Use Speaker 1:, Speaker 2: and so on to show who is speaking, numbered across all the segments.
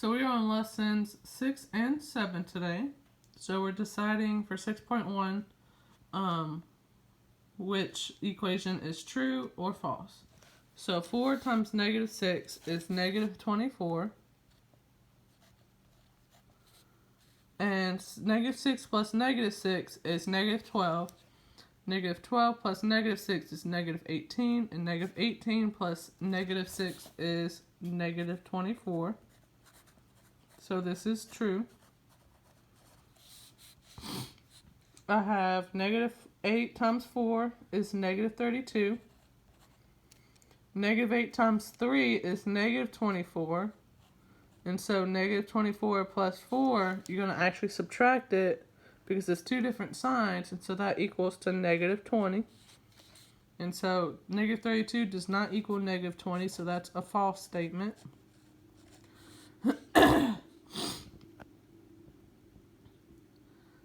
Speaker 1: So we are on lessons 6 and 7 today. So we're deciding for 6.1 which equation is true or false. So 4 times negative 6 is negative 24. And negative 6 plus negative 6 is negative 12. Negative 12 plus negative 6 is negative 18. And negative 18 plus negative 6 is negative 24. So this is true. I have negative 8 times 4 is negative 32. Negative 8 times 3 is negative 24. And so negative 24 plus 4, you're going to actually subtract it because it's two different signs. And so that equals to negative 20. And so negative 32 does not equal negative 20, so that's a false statement.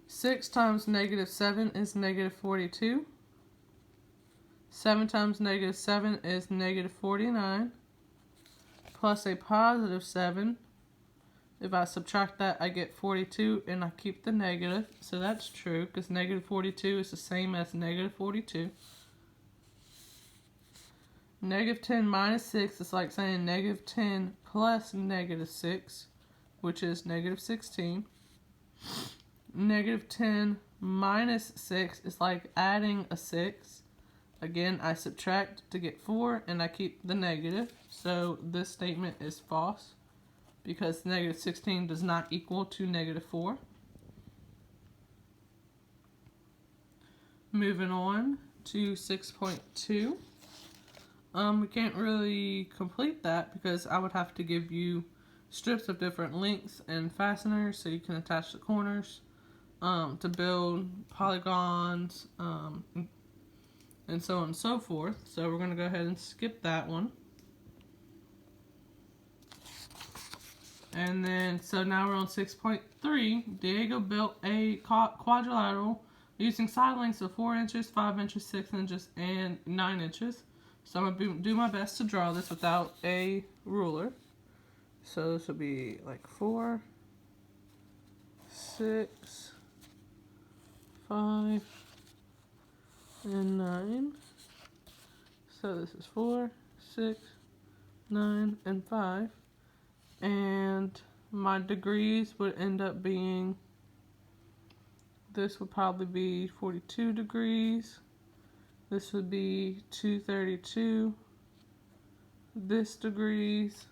Speaker 1: 6 times negative 7 is negative 42. 7 times negative 7 is negative 49. Plus a positive 7. If I subtract that, I get 42, and I keep the negative. So that's true, because negative 42 is the same as negative 42. Negative 10 minus 6 is like saying negative 10 plus negative 6, which is negative 16. Negative 10 minus 6 is like adding a 6. Again, I subtract to get 4, and I keep the negative. So this statement is false, because negative 16 does not equal to negative 4. Moving on to 6.2. We can't really complete that because I would have to give you strips of different lengths and fasteners so you can attach the corners to build polygons and so on and so forth. So we're going to go ahead and skip that one. And then, so now we're on 6.3. Diego built a quadrilateral using side lengths of 4 inches, 5 inches, 6 inches, and 9 inches. So I'm going to do my best to draw this without a ruler. So this will be like 4, 6, 5, and 9. So this is 4, 6, 9, and 5. And my degrees would end up being, this would probably be 42 degrees. This would be 232. This degrees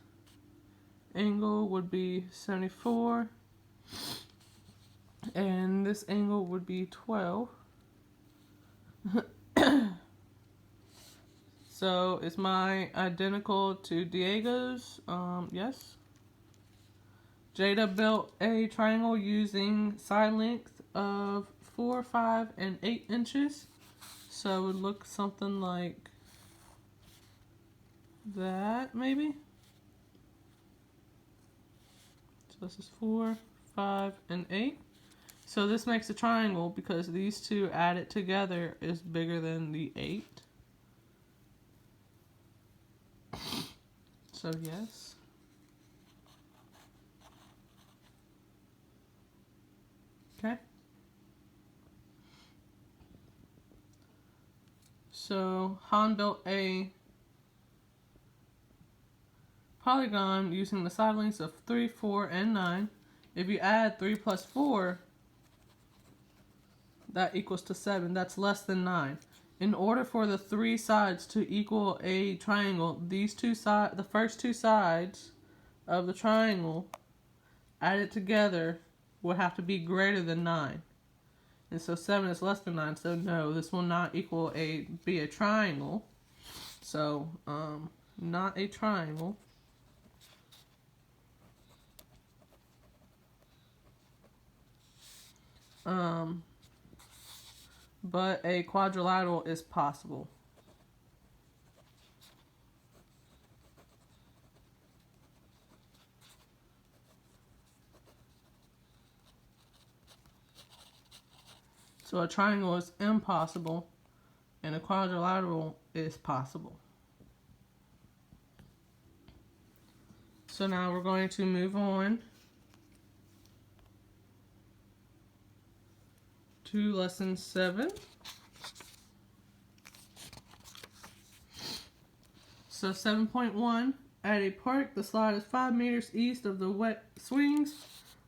Speaker 1: angle would be 74. And this angle would be 12. So is my identical to Diego's? Yes. Jada built a triangle using side length of 4, 5, and 8 inches. So it would look something like that, maybe. So this is 4, 5, and 8. So this makes a triangle because these two added together is bigger than the 8. So yes. Okay. So Han built a polygon using the side lengths of 3, 4, and 9. If you add 3 plus 4, that equals to 7. That's less than 9. In order for the 3 sides to equal a triangle, the first two sides of the triangle added together would have to be greater than 9. And so 7 is less than 9. So no, this will not be a triangle. So not a triangle. But a quadrilateral is possible. So a triangle is impossible, and a quadrilateral is possible. So now we're going to move on to lesson 7. So 7.1, at a park, the slide is 5 meters east of the wet swings.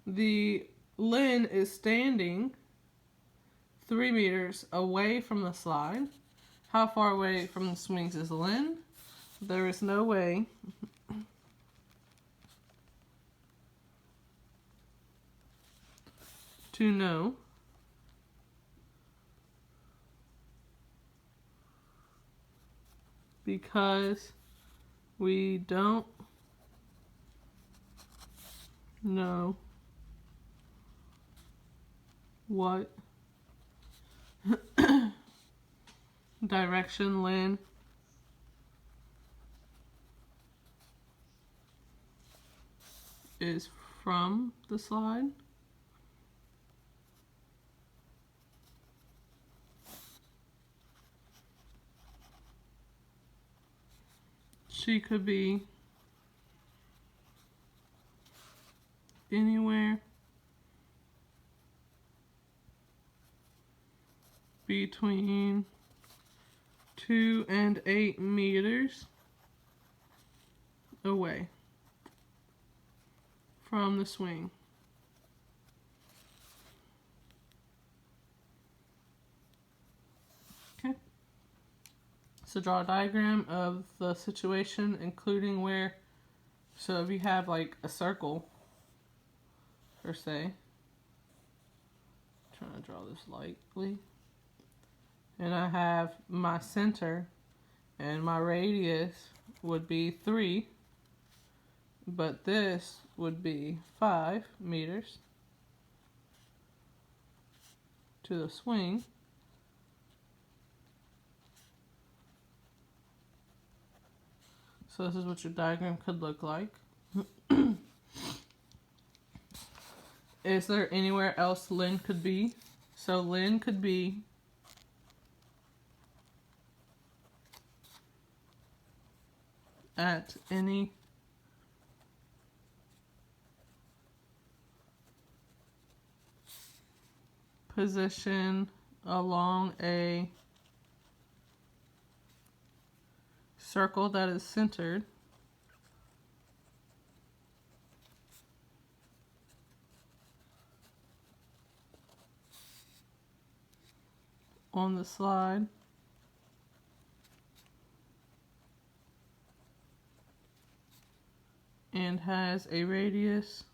Speaker 1: The Lynn is standing 3 meters away from the slide. How far away from the swings is Lynn? There is no way to know because we don't know what direction Lynn is from the slide. She could be anywhere between 2 and 8 meters away from the swing. Okay. So draw a diagram of the situation, including where, so if you have like a circle, per se, trying to draw this lightly, and I have my center, and my radius would be 3, but this would be 5 meters to the swing. So this is what your diagram could look like. Is there anywhere else Lynn could be? So Lynn could be at any position along a circle that is centered on the slide and has a radius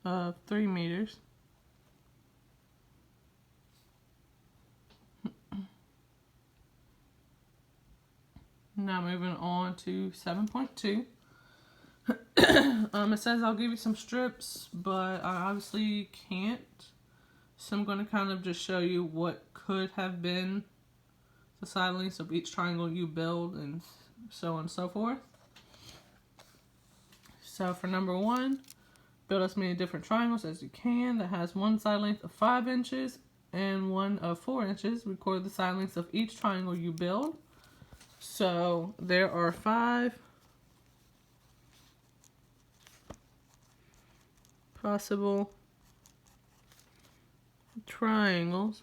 Speaker 1: of 3 meters. Now moving on to 7.2. It says I'll give you some strips, but I obviously can't. So I'm going to kind of just show you what could have been the side lengths of each triangle you build, and so on and so forth. So for number 1, build as many different triangles as you can that has one side length of 5 inches and one of 4 inches. Record the side lengths of each triangle you build. So there are 5 possible triangles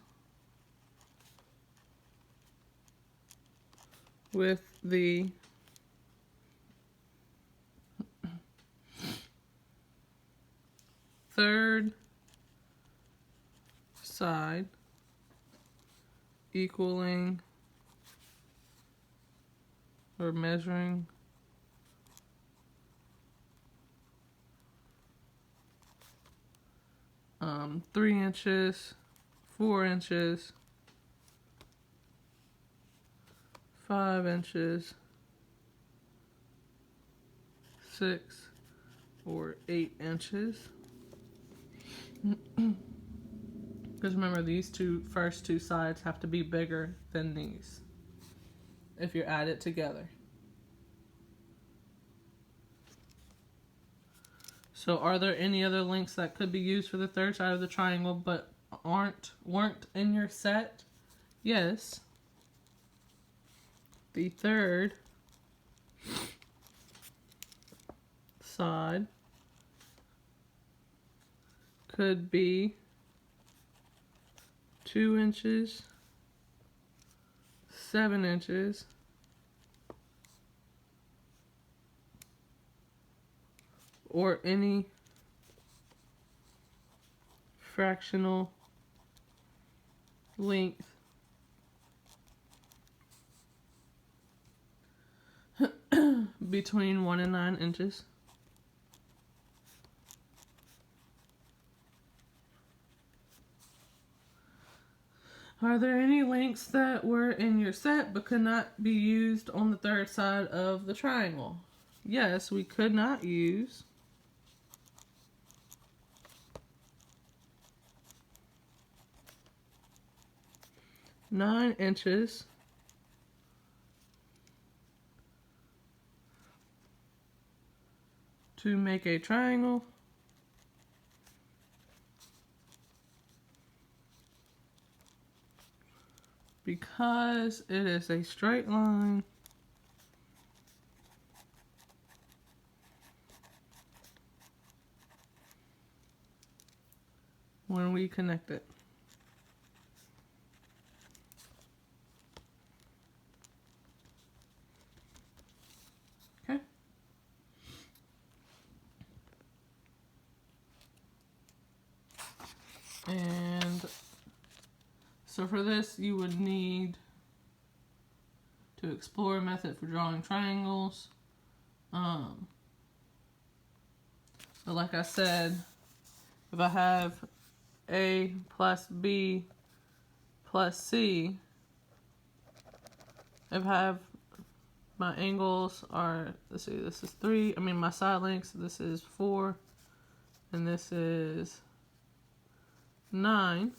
Speaker 1: with the third side equaling or measuring 3 inches, 4 inches, 5 inches, 6 or 8 inches. Because remember, these first two sides have to be bigger than these if you add it together. So are there any other lengths that could be used for the third side of the triangle but weren't in your set? Yes. the third side could be 2 inches, 7 inches, or any fractional length between 1 and 9 inches. Are there any lengths that were in your set but could not be used on the third side of the triangle? Yes, we could not use 9 inches to make a triangle because it is a straight line when we connect it. Okay. And so for this, you would need to explore a method for drawing triangles. But like I said, if I have A plus B plus C, if I have my angles are, let's see, this is 3, my side lengths, this is 4, and this is 9.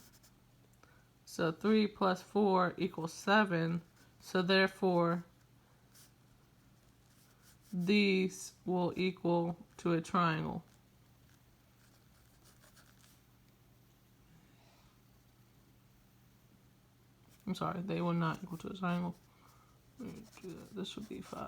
Speaker 1: So 3 plus 4 equals 7. So therefore, these will equal to a triangle. I'm sorry, they will not equal to a triangle. This would be 5.